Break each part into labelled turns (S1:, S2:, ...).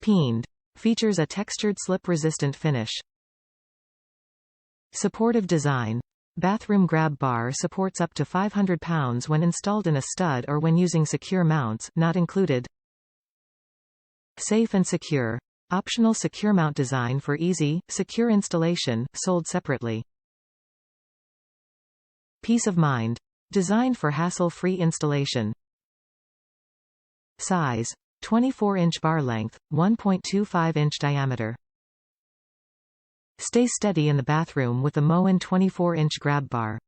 S1: Peened. Features a textured slip-resistant finish. Supportive design. Bathroom grab bar supports up to 500 pounds when installed in a stud or when using SecureMounts, not included. Safe and secure. Optional SecureMount design for easy, secure installation, sold separately. Peace of mind. Designed for hassle-free installation. Size. 24-inch bar length, 1.25-inch diameter. Stay steady in the bathroom with the Moen 24-inch grab bar.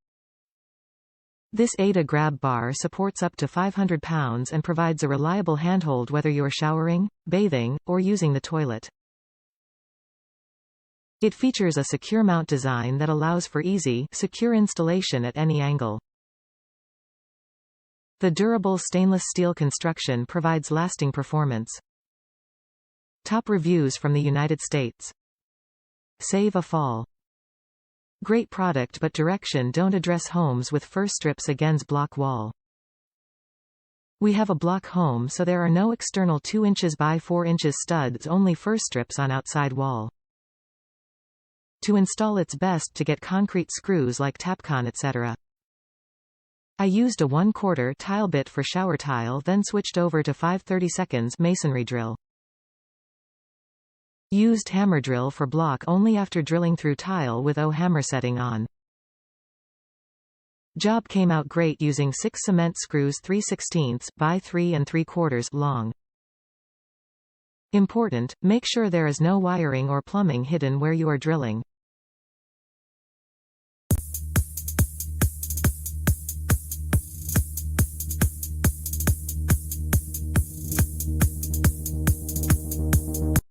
S1: This ADA grab bar supports up to 500 pounds and provides a reliable handhold whether you're showering, bathing, or using the toilet. It features a SecureMount design that allows for easy, secure installation at any angle. The durable stainless steel construction provides lasting performance. Top reviews from the United States. Save a fall. Great product but direction don't address homes with fur strips against block wall. We have a block home so there are no external 2 inches by 4 inches studs, only fur strips on outside wall. To install it's best to get concrete screws like Tapcon etc. I used a 1/4 tile bit for shower tile then switched over to 5/32 masonry drill. Used hammer drill for block only after drilling through tile with O hammer setting on. Job came out great using 6 cement screws 3/16 by 3 3/4 long. Important, make sure there is no wiring or plumbing hidden where you are drilling.